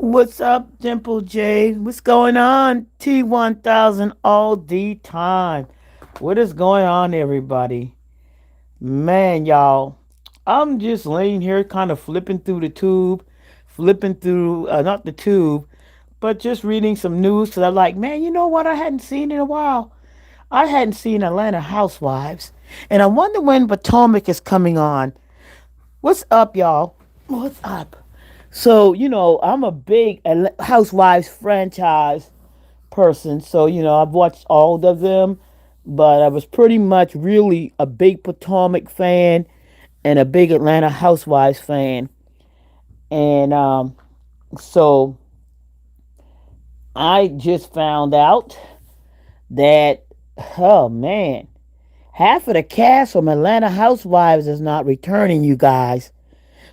What's up, Dimple J? What's going on? T1000 all the time. What is going on, everybody? Man, y'all, I'm just laying here kind of flipping through the tube, flipping through, not the tube, but just reading some news because I'm like, man, you know what I hadn't seen in a while? I hadn't seen Atlanta Housewives. And I wonder when Potomac is coming on. What's up, y'all? What's up? So, I'm a big Housewives franchise person. So, I've watched all of them, but I was pretty much really a big Potomac fan and a big Atlanta Housewives fan. And so I just found out that, oh man, half of the cast from Atlanta Housewives is not returning, you guys.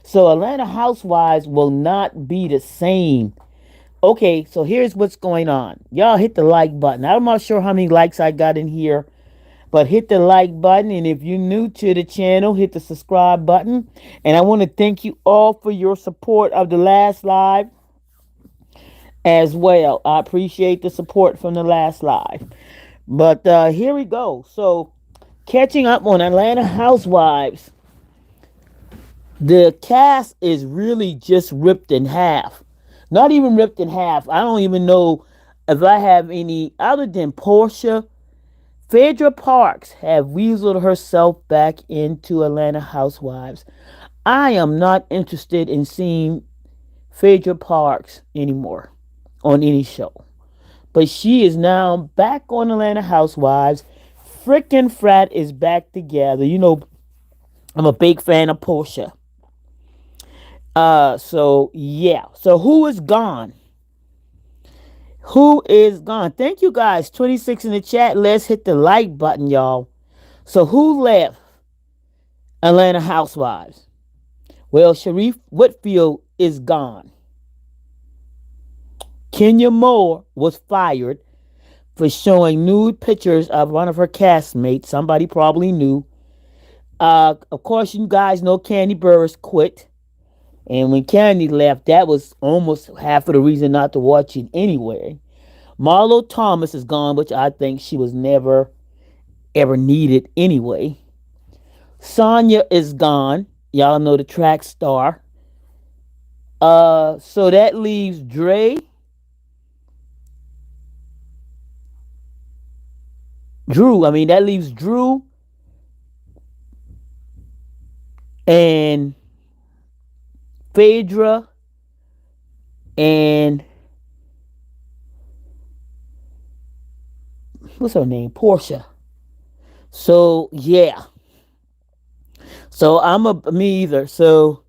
So Atlanta Housewives will not be the same. Okay, so here's what's going on. Y'all hit the like button. I'm not sure how many likes I got in here, but hit the like button. And if you're new to the channel, hit the subscribe button. And I want to thank you all for your support of the last live as well. I appreciate the support from the last live. But here we go. So, catching up on Atlanta Housewives, the cast is really just ripped in half. Not even ripped in half. I don't even know if I have any other than Portia. Phaedra Parks have weaseled herself back into Atlanta Housewives. I am not interested in seeing Phaedra Parks anymore on any show. But she is now back on Atlanta Housewives. Frickin' Frat is back together. I'm a big fan of Portia. So yeah. So who is gone? Who is gone? Thank you guys. 26 in the chat. Let's hit the like button, y'all. So who left Atlanta Housewives? Well, Sharif Whitfield is gone. Kenya Moore was fired for showing nude pictures of one of her castmates. Somebody probably knew. Of course, you guys know Candy Burris quit. And when Candy left, that was almost half of the reason not to watch it anyway. Marlo Thomas is gone, which I think she was never, ever needed anyway. Sonya is gone. Y'all know the track star. So that leaves that leaves Drew and Phaedra and what's her name? Portia. So yeah. So I'm a me either. So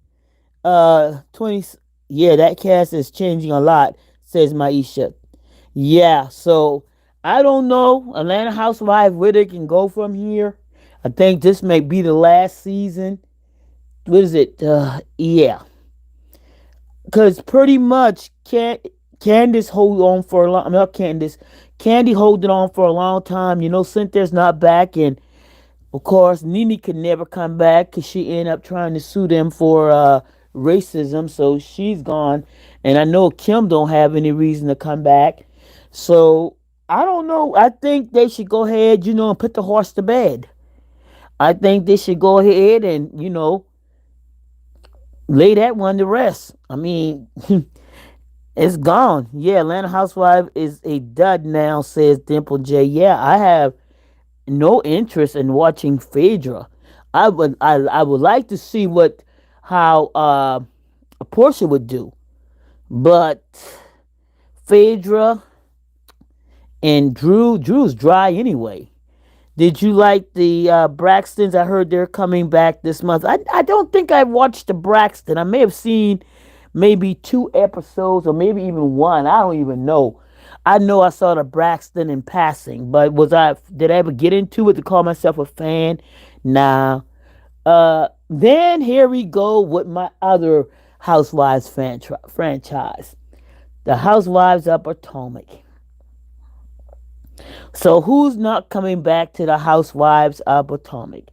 20, yeah, that cast is changing a lot, says Maisha. Yeah, so I don't know. Atlanta Housewives, where they can go from here. I think this may be the last season. What is it? Yeah. Because pretty much Candace hold on for a long, I mean, not Candace, Candy holding on for a long time. Cynthia's not back, and of course, Nene could never come back because she ended up trying to sue them for racism, so she's gone. And I know Kim don't have any reason to come back. So I don't know. I think they should go ahead, and put the horse to bed. I think they should go ahead and, lay that one to rest. I mean, it's gone. Yeah, Atlanta Housewife is a dud now, says Dimple J. Yeah, I have no interest in watching Phaedra. I would like to see how Portia would do, but Phaedra and Drew's dry anyway. Did you like the Braxtons? I heard they're coming back this month. I don't think I watched the Braxton. I may have seen maybe 2 episodes or maybe even one. I don't even know. I know I saw the Braxton in passing, but did I ever get into it to call myself a fan? Nah. Then here we go with my other Housewives franchise, the Housewives of Potomac. So who's not coming back to the Housewives of Potomac?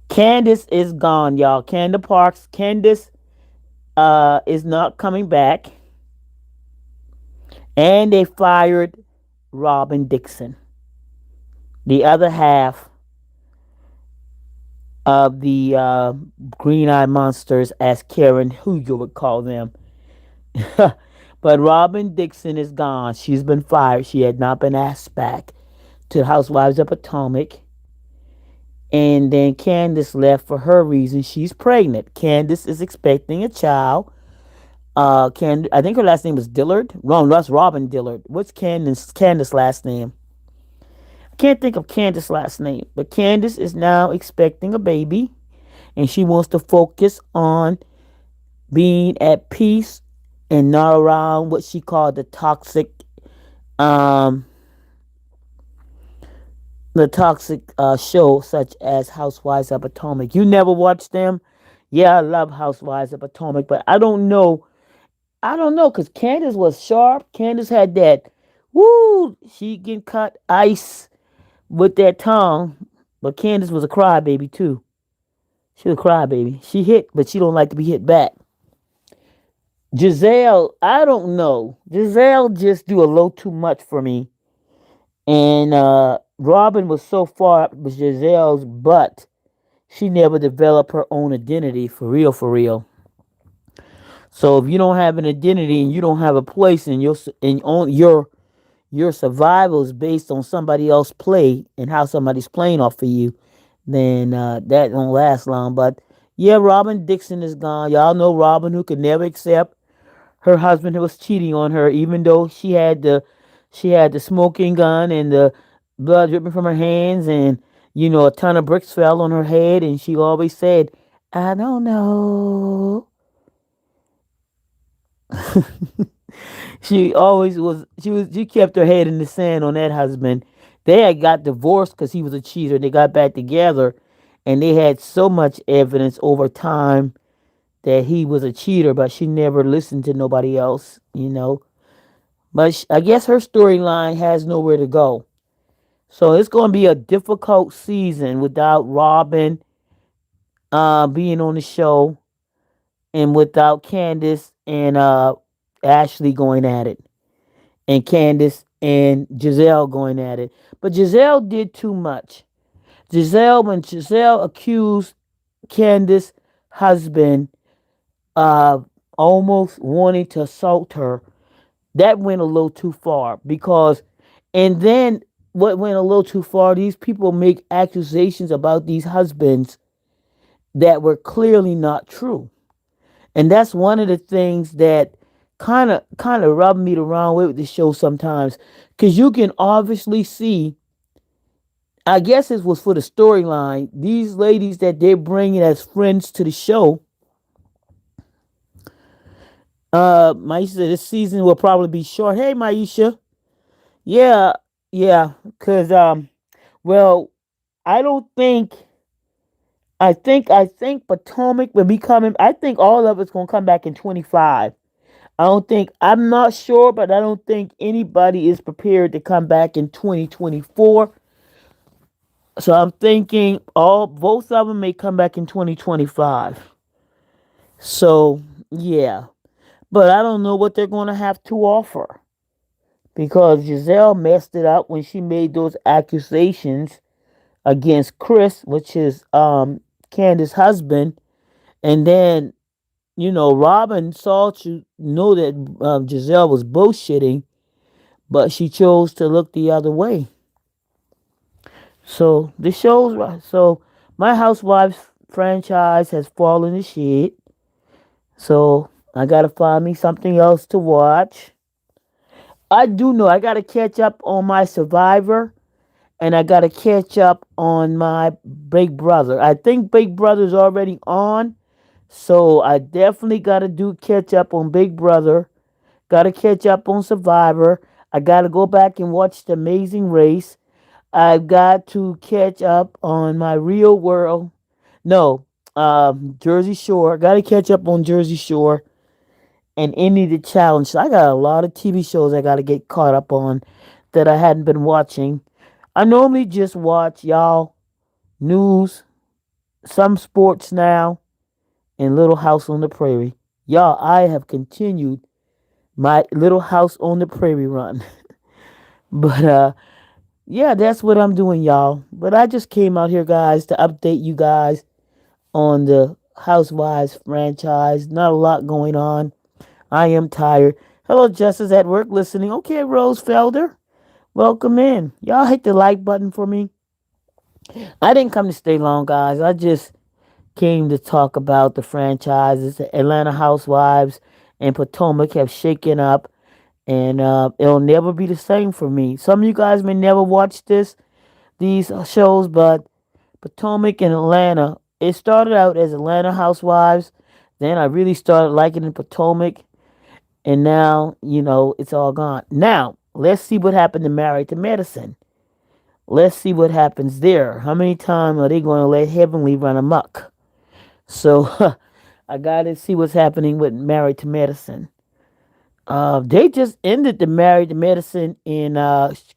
Candace is gone, y'all. Candace is not coming back. And they fired Robin Dixon, the other half of the Green Eye Monsters, as Karen Huger would call them. But Robin Dixon is gone. She's been fired. She had not been asked back to the Housewives of Potomac. And then Candace left for her reason. She's pregnant. Candace is expecting a child. I think her last name is Dillard. Wrong, that's Robin Dillard. What's Candace's last name? I can't think of Candace's last name. But Candace is now expecting a baby, and she wants to focus on being at peace and not around what she called um, the toxic show such as Housewives of Potomac. You never watched them? Yeah, I love Housewives of Potomac, but I don't know. I don't know, because Candace was sharp. Candace had that, woo, she can cut ice with that tongue. But Candace was a crybaby too. She was a crybaby. She hit, but she don't like to be hit back. Giselle, I don't know. Giselle just do a little too much for me. And Robin was so far up with Giselle's butt, she never developed her own identity for real, for real. So if you don't have an identity and you don't have a place in your survival is based on somebody else play and how somebody's playing off of you, then that won't last long. But yeah, Robin Dixon is gone. Y'all know Robin, who could never accept her husband who was cheating on her, even though she had the smoking gun and the blood dripping from her hands, and a ton of bricks fell on her head, and she always said, "I don't know." She kept her head in the sand on that husband. They had got divorced because he was a cheater. They got back together, and they had so much evidence over time that he was a cheater, but she never listened to nobody else. But I guess her storyline has nowhere to go. So it's going to be a difficult season without Robin being on the show, and without Candace and Ashley going at it, and Candace and Giselle going at it. But Giselle did too much. When Giselle accused Candace's husband of almost wanting to assault her, that went a little too far. And then what went a little too far, these people make accusations about these husbands that were clearly not true. And that's one of the things that kind of rub me the wrong way with the show sometimes, because you can obviously see, I guess it was for the storyline, these ladies that they're bringing as friends to the show. Maisha said this season will probably be short. Hey, Maisha. Yeah, yeah, because well, I don't think. I think Potomac will be coming. I think all of it's gonna come back in 25. I don't think, I'm not sure, but I don't think anybody is prepared to come back in 2024. So I'm thinking both of them may come back in 2025. So yeah, but I don't know what they're going to have to offer, because Giselle messed it up when she made those accusations against Chris, which is Candace's husband, and then Robin saw to know that Giselle was bullshitting, but she chose to look the other way. So the show's right. So my Housewives franchise has fallen to shit. So I gotta find me something else to watch. I do know I gotta catch up on my Survivor, and I gotta catch up on my Big Brother. I think Big Brother's already on, so I definitely gotta do catch up on Big Brother. Gotta catch up on Survivor. I gotta go back and watch The Amazing Race. I've got to catch up on my Real World. No, Jersey Shore. Got to catch up on Jersey Shore and any of the challenges. I got a lot of TV shows I got to get caught up on that I hadn't been watching. I normally just watch y'all news, some sports now, and Little House on the Prairie. Y'all, I have continued My little house on the prairie run. But yeah, that's what I'm doing, y'all. But I just came out here, guys, to update you guys on the Housewives franchise. Not a lot going on. I am tired. Hello, Justice at work listening. Okay, Rose Felder, welcome in. Y'all hit the like button for me. I didn't come to stay long, guys. I just came to talk about the franchises. The Atlanta Housewives and Potomac have shaken up, and it'll never be the same for me. Some of you guys may never watch these shows, but Potomac and Atlanta. It started out as Atlanta Housewives. Then I really started liking the Potomac, and now it's all gone. Now let's see what happened to Married to Medicine. Let's see what happens there. How many times are they going to let Heavenly run amok? So I gotta see what's happening with Married to Medicine. They just ended the Married to Medicine in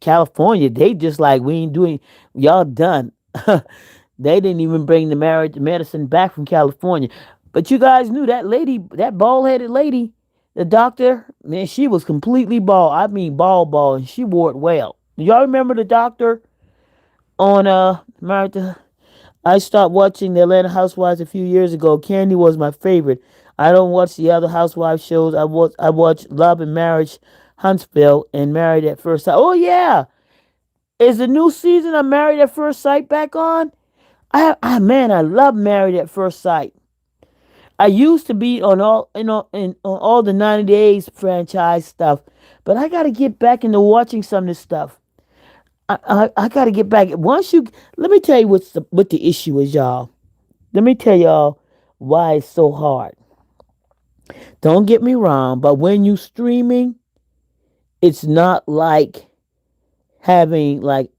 California. They just like, we ain't doing, y'all done. They didn't even bring the Married to Medicine back from California. But you guys knew that lady, that bald headed lady, the doctor, man, she was completely bald. I mean, bald, and she wore it well. Do y'all remember the doctor on Married to? I stopped watching the Atlanta Housewives a few years ago. Candy was my favorite. I don't watch the other Housewives shows. I watch Love and Marriage, Huntsville, and Married at First Sight. Oh yeah, is the new season of Married at First Sight back on? Man, I love Married at First Sight. I used to be on all on all the 90 Days franchise stuff, but I got to get back into watching some of this stuff. I got to get back. Once you let me tell you what the issue is, y'all. Let me tell y'all why it's so hard. Don't get me wrong, but when you streaming, it's not like having like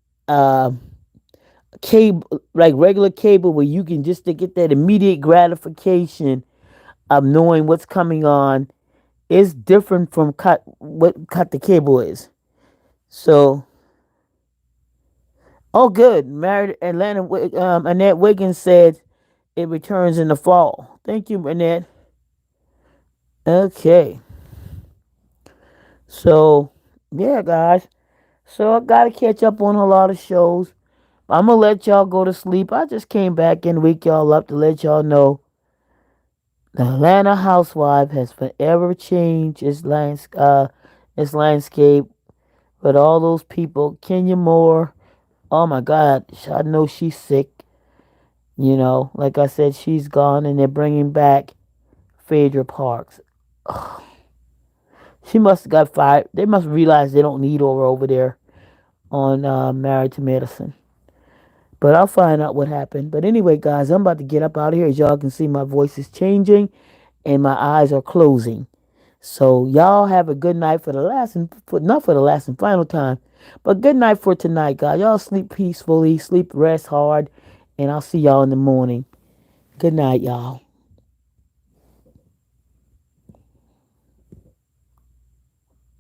cable, like regular cable, where you can just to get that immediate gratification of knowing what's coming on. It's different from cut the cable is. So, oh, good. Married Atlanta. Annette Wiggins said it returns in the fall. Thank you, Annette. Okay. So, yeah, guys. So I gotta catch up on a lot of shows. I'm gonna let y'all go to sleep. I just came back and wake y'all up to let y'all know the Atlanta housewife has forever changed its landscape with all those people. Kenya Moore. Oh my God, I know she's sick. Like I said, she's gone, and they're bringing back Phaedra Parks. She must have got fired. They must realize they don't need her over there on Married to Medicine. But I'll find out what happened. But anyway, guys, I'm about to get up out of here. As y'all can see, my voice is changing and my eyes are closing. So y'all have a good night for the last and not for the last and final time, but good night for tonight, guys. Y'all sleep peacefully, sleep, rest hard, and I'll see y'all in the morning. Good night, y'all.